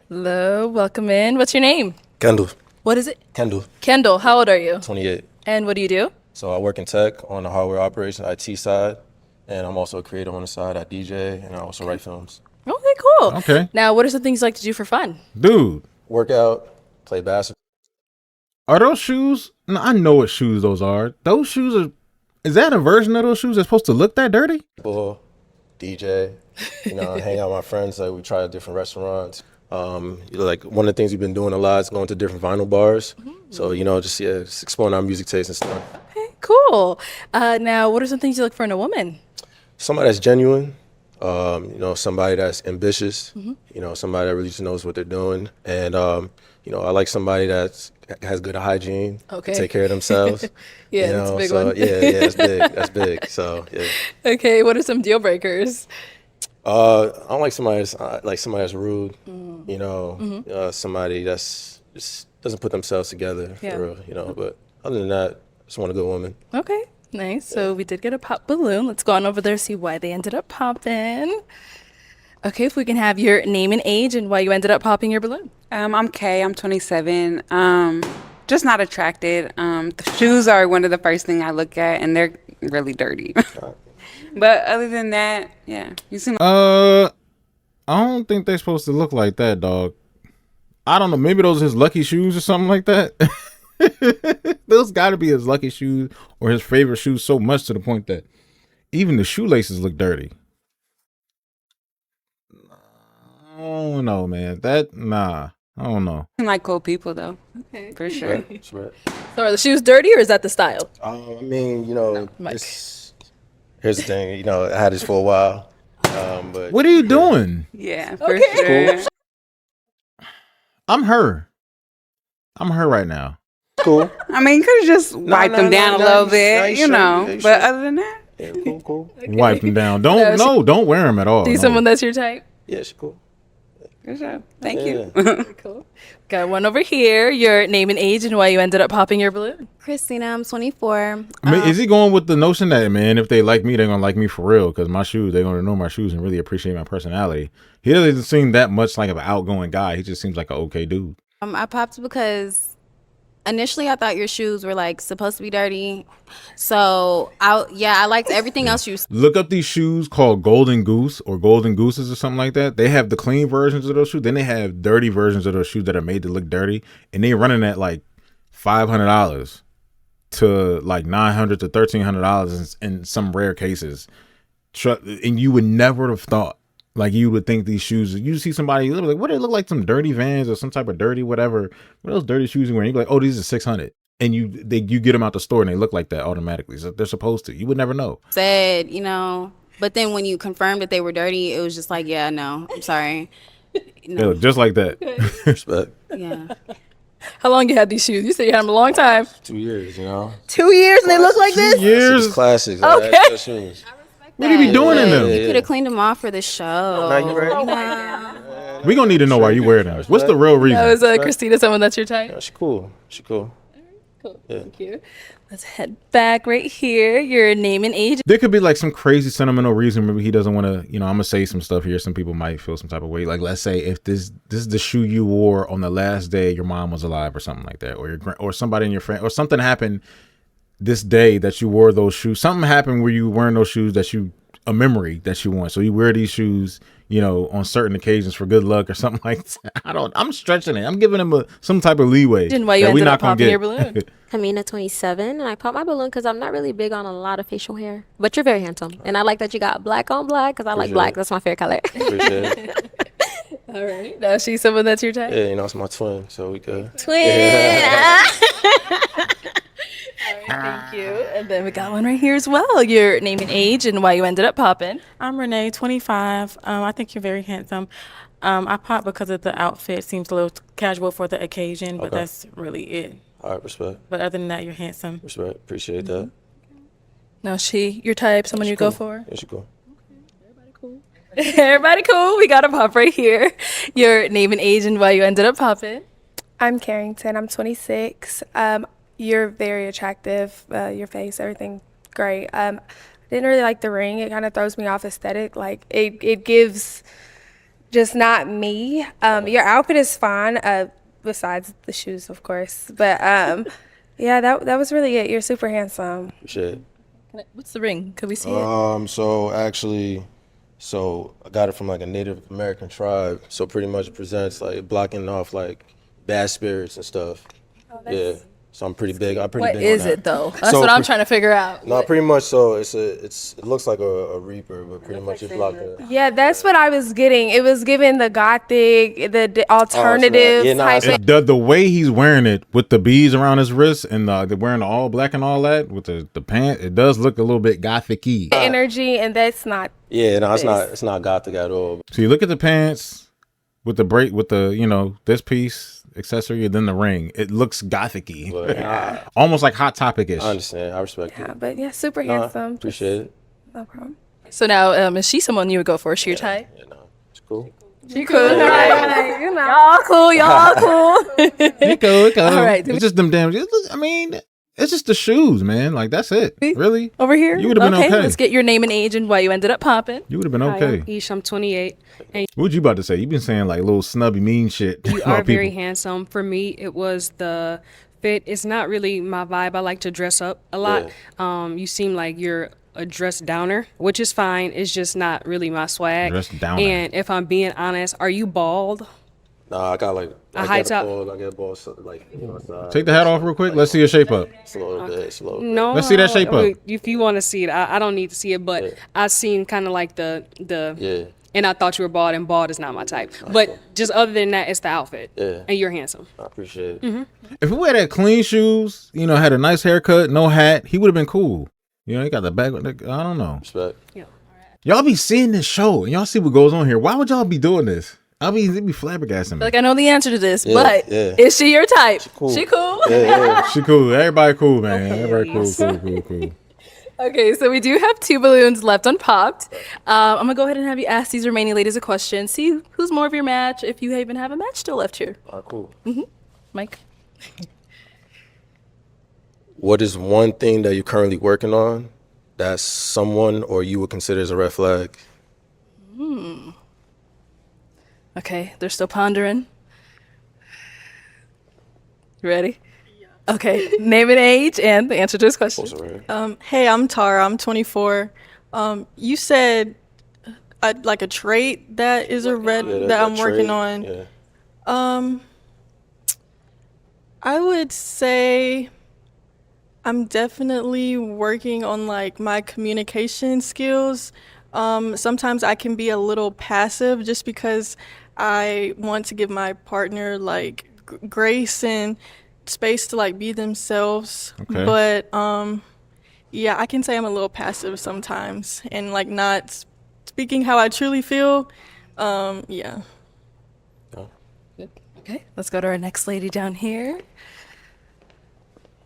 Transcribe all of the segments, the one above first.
Hello, welcome in. What's your name? Kendall. What is it? Kendall, Kendall. How old are you? 28. And what do you do? So I work in tech on the hardware operation IT side, and I'm also a creator on the side. I DJ and I also write films. Okay, cool. Okay. Now, what are some things you like to do for fun? Dude, Work out, play basketball. are those shoes? No, I know what shoes those are. Those shoes are. Is that a version of those shoes that's supposed to look that dirty? DJ, hang out with my friends. Like we try different restaurants. Like one of the things we've been doing a lot is going to different vinyl bars. So just exploring our music taste and stuff. Okay, cool. Now, what are some things you look for in a woman? Somebody that's genuine. Somebody that's ambitious. Somebody that really just knows what they're doing. And I like somebody that has good hygiene. Okay. Take care of themselves. Yeah, that's a big so, one. yeah, that's big. That's big. So yeah. Okay, what are some deal breakers? I don't like somebody that's rude. Somebody that's just doesn't put themselves together Yeah. for real. But other than that, just want a good woman. Okay, nice. So we did get a pop balloon. Let's go on over there, see why they ended up popping. Okay, if we can have your name and age and why you ended up popping your balloon. I'm Kay. I'm 27. Just not attracted. The shoes are one of the first thing I look at, and they're really dirty. But other than that, yeah, you seem. I don't think they're supposed to look like that, dog. I don't know. Maybe those are his lucky shoes or something like that. Those got to be his lucky shoes or his favorite shoes so much to the point that even the shoelaces look dirty. I don't know, man. I don't know. seem like cool people though, Okay. for sure. That's right. So are the shoes dirty or is that the style? Mike. Here's the thing. I had this for a while. But What are you doing? Yeah, for Okay. sure. I'm her right now. Cool. I mean, you could have just wiped them down a little bit, you straight. But other than that, Yeah, cool. Wipe them down. No, Don't wear them at all. Do you No. someone that's your type? Yeah, she's cool. for sure. Thank Yeah. you. Cool. Got one over here, your name and age and why you ended up popping your balloon. Christina, I'm 24. I mean, is he going with the notion that, man, if they like me, they're gonna like me for real? Because my shoes, they're gonna know my shoes and really appreciate my personality. He doesn't seem that much like an outgoing guy. He just seems like an okay dude. I popped because initially I thought your shoes were like supposed to be dirty. So I liked everything else you Look up these shoes called Golden Goose or Golden Gooses or something like that. They have the clean versions of those shoes. Then they have dirty versions of those shoes that are made to look dirty, and they running at like $500 to like $900 to $1,300 in some rare cases. And you would never have thought. Like you would think these shoes, you see somebody like, what, they look like some dirty Vans or some type of dirty whatever. What those dirty shoes you wearing? You're like, oh, these are 600, and you get them out the store and they look like that automatically. So they're supposed to. You would never know. said, but then when you confirmed that they were dirty, it was just like, yeah, no, I'm sorry. They look just like that. Respect. Yeah. How long you had these shoes? You said you had them a long time. 2 years, 2 years and they look like this? Years. Classics. Okay. That's shoes. What are you doing in them? You could have cleaned them off for the show. Now you right. We gonna need to know why you wear them. What's the real reason? That was Christina, someone that's your type? Yeah, she cool. Cool. Thank you. Let's head back right here. Your name and age. There could be like some crazy sentimental reason. Maybe he doesn't want to. I'm gonna say some stuff here. Some people might feel some type of way. Like, let's say if this is the shoe you wore on the last day your mom was alive, or something like that, or somebody in your friend, or something happened this day that you wore those shoes. Something happened where you were wearing those shoes a memory that you want. So you wear these shoes, on certain occasions for good luck or something like that. I'm stretching it. I'm giving him some type of leeway. And why you that we ended not up gonna popping get. your balloon. Hamina, 27, and I popped my balloon because I'm not really big on a lot of facial hair. But you're very handsome, and I like that you got black on black because I like Appreciate black. it. That's my favorite color. Appreciate it. All right. Now she's someone that's your type? Yeah, it's my twin, so we good. Twin. All right, thank you. And then we got one right here as well. Your name and age and why you ended up popping. I'm Renee, 25. I think you're very handsome. I popped because of the outfit. Seems a little casual for the occasion, but Okay. that's really it. All right, respect. But other than that, you're handsome. Respect. Appreciate that. Now she your type, someone you go for? Yeah, she cool. Everybody cool. We got a pop right here. Your name and age and why you ended up popping. I'm Carrington. I'm 26. You're very attractive. Your face, everything great. Didn't really like the ring. It kind of throws me off aesthetic. Like it gives just not me. Your outfit is fine, besides the shoes, of course. But yeah, that was really it. You're super handsome. Shit. What's the ring? Could we see it? So actually, I got it from like a Native American tribe. So pretty much it presents like blocking off like bad spirits and stuff. Yeah. So I'm pretty big. What is on that. it though? That's So what I'm pre- trying to figure out. No, pretty much. So it looks like a reaper, but pretty much it blocked it. Yeah, that's what I was getting. It was giving the gothic, the alternative Yeah, nah, type. it's Of, The way he's wearing it with the beads around his wrist and they're wearing the all black and all that with the pants, it does look a little bit gothic-y. energy, and that's not. Yeah, no, it's not gothic at all. So you look at the pants with the break with the this piece accessory and then the ring. It looks gothic-y. But Almost like Hot Topic-ish. I understand. I respect Yeah, it. but yeah, super Nah, handsome. appreciate it. No problem. So now, is she someone you would go for? Is she your type? Yeah, no, it's cool. She cool. Right, you know. Y'all cool. Y'all cool. It go. All right. It's just them damn. I mean, it's just the shoes, man. Like that's it. Really? Over here. You would've been okay. Let's get your name and age and why you ended up popping. You would have been Hi, okay. I'm Ish. I'm 28. And What you about to say? You been saying like little snubby mean shit. you about are very people. handsome. For me, it was the fit. It's not really my vibe. I like to dress up a lot. You seem like you're a dress downer, which is fine. It's just not really my swag. Dress downer. And if I'm being honest, are you bald? Nah, I got like high top. I get balls so, like side. Take the hat off real quick. Let's see your shape up. It's a little bit. It's a little bit. No. Let's see that shape up. If you want to see it, I don't need to see it. But Yeah. I seen kind of like the Yeah. and I thought you were bald, and bald is not my type. But just other than that, it's the outfit. Yeah. And you're handsome. I appreciate it. Mm-hmm. If he had clean shoes, had a nice haircut, no hat, he would have been cool. He got the back. I don't know. Respect. Y'all be seeing this show and y'all see what goes on here. Why would y'all be doing this? It'd be flabbergasting me. Like I know the answer to this, Yeah, but yeah. is she your type? cool. She cool. Yeah. She cool. Everybody cool, man. Everybody cool. Okay, so we do have 2 balloons left unpopped. I'm gonna go ahead and have you ask these remaining ladies a question. See who's more of your match. If you even have a match still left here, All right, cool. Mike. What is one thing that you're currently working on that someone or you would consider as a red flag? Okay, they're still pondering. You ready? Okay, name and age and the answer to this question. Also, right? Hey, I'm Tara. I'm 24. You said like a trait that is a red Yeah, that I'm working trait, on. Yeah. I would say I'm definitely working on like my communication skills. Sometimes I can be a little passive just because I want to give my partner like grace and space to like be themselves. Okay. But yeah, I can say I'm a little passive sometimes and like not speaking how I truly feel. Yeah. Okay, let's go to our next lady down here.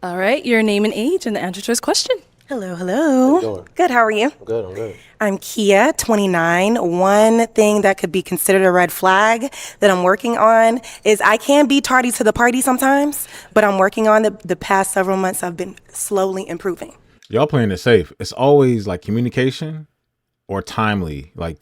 All right, your name and age and the answer to this question. Hello, hello. doing? Good, how are you? I'm good. I'm Kia, 29. One thing that could be considered a red flag that I'm working on is I can be tardy to the party sometimes, but I'm working on the past several months I've been slowly improving. Y'all playing it safe. It's always like communication or timely, like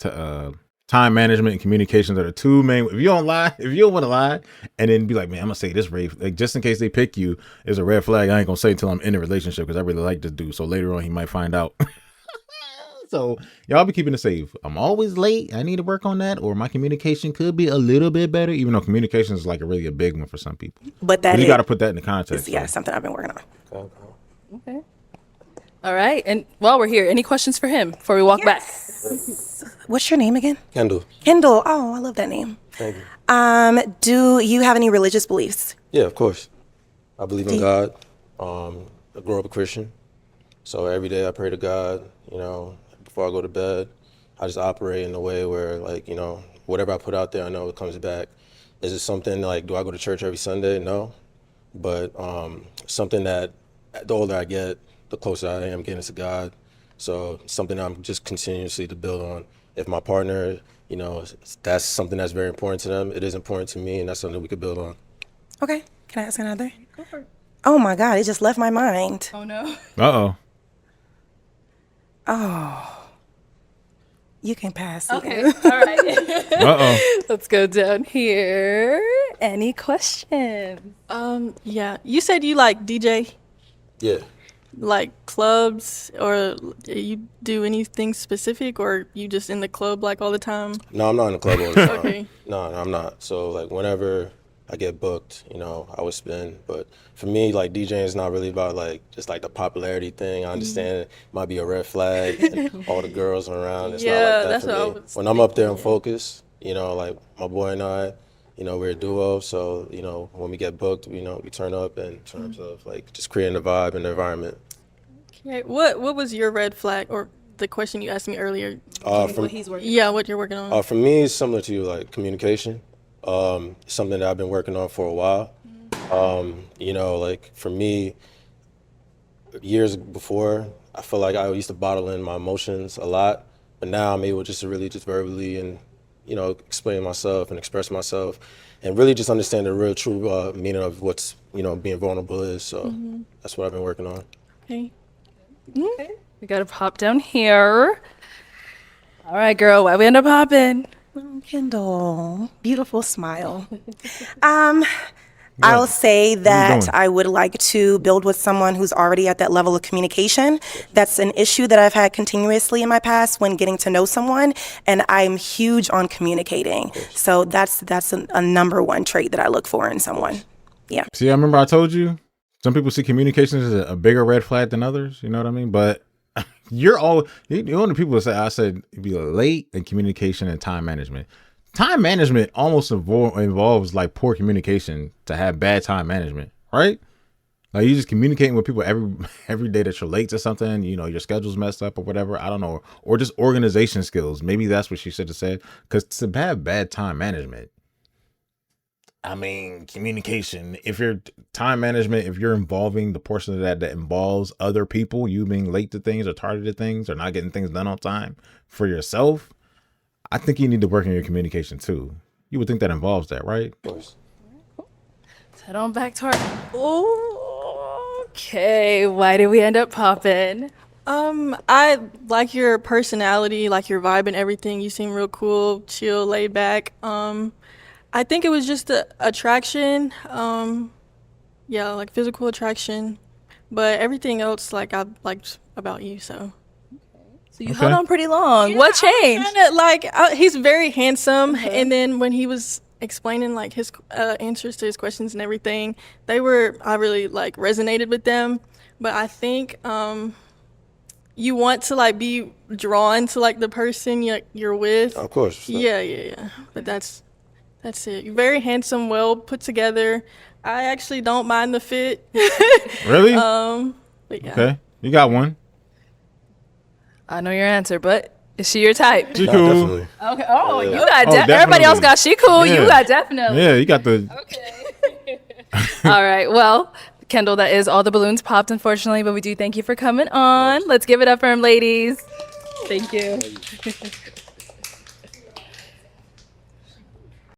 time management and communications are the two main. If you don't want to lie and then be like, man, I'm gonna say this, Rafe, like just in case they pick you, is a red flag. I ain't gonna say until I'm in a relationship because I really like this dude. So later on, he might find out. So y'all be keeping it safe. I'm always late. I need to work on that, or my communication could be a little bit better. Even though communication is like a big one for some people. But that you is, got to put that in the context. yeah, so. something I've been working on. Okay. All right, and while we're here, any questions for him before we walk back? What's your name again? Kendall. Kendall. Oh, I love that name. Thank you. Do you have any religious beliefs? Yeah, of course. I believe in God. I grew up a Christian. So every day I pray to God, before I go to bed. I just operate in a way where, like, whatever I put out there, I know it comes back. Is it something like, do I go to church every Sunday? No. But something that the older I get, the closer I am getting to God. So something I'm just continuously to build on. If my partner, that's something that's very important to them, it is important to me, and that's something we could build on. Okay. Can I ask another? Go for it. Oh my God, it just left my mind. Oh no. Uh-oh. Oh. You can pass. Okay. All right. Uh-oh. Let's go down here. Any questions? Yeah. You said you like DJ, Yeah. like clubs, or you do anything specific, or you just in the club like all the time? No, I'm not in the club all the time. Okay. No, I'm not. So like whenever I get booked, I would spin. But for me, like DJing is not really about like just like the popularity thing. I understand it might be a red flag and all the girls are around. It's not Yeah, like that that's for what I me. was When I'm up there and focused, like my boy and I, we're a duo. So, when we get booked, we turn up in terms of like just creating the vibe and the environment. Okay. What was your red flag, or the question you asked me earlier? From, Yeah, what you're working on. For me, it's similar to you, like communication. Something that I've been working on for a while. Like for me, years before, I feel like I used to bottle in my emotions a lot, but now I'm able just to really just verbally and, explain myself and express myself and really just understand the real true meaning of what's, being vulnerable is. So that's what I've been working on. Okay. We gotta pop down here. All right, girl. Why we end up popping? Kendall, beautiful smile. I'll say that doing? I would like to build with someone who's already at that level of communication. That's an issue that I've had continuously in my past when getting to know someone, and I'm huge on communicating. So that's a number one trait that I look for in someone. Yeah. See, I remember I told you, some people see communication as a bigger red flag than others. You know what I mean? But you're one of the people that say, I said, be late in communication and time management. Time management almost involves like poor communication to have bad time management, right? Like you just communicating with people every day that you're late to something, your schedule's messed up or whatever. I don't know. Or just organization skills. Maybe that's what she should have said. Because to have bad time management, I mean, communication, if you're time management, if you're involving the portion of that involves other people, you being late to things or tardy to things or not getting things done on time for yourself, I think you need to work on your communication too. You would think that involves that, right? Of course. Let's head on back to our. Oh, okay. Why did we end up popping? I like your personality, like your vibe and everything. You seem real cool, chill, laid back. I think it was just the attraction. Yeah, like physical attraction. But everything else, like I liked about you, so. So you held on pretty long. What changed? He's very handsome, and then when he was explaining like his answers to his questions and everything, I really like resonated with them. But I think you want to like be drawn to like the person you're with. Of course. So. Yeah. But that's it. You're very handsome, well put together. I actually don't mind the fit. Really? But yeah. Okay. You got one. I know your answer, but is she your type? She No, cool. definitely. Okay. Oh, Yeah. you got definitely. everybody else got she cool. Yeah. You got definitely. Yeah, you got the. Okay. All right. Well, Kendall, that is all the balloons popped, unfortunately, but we do thank you for coming on. Let's give it up for him, ladies. Thank you.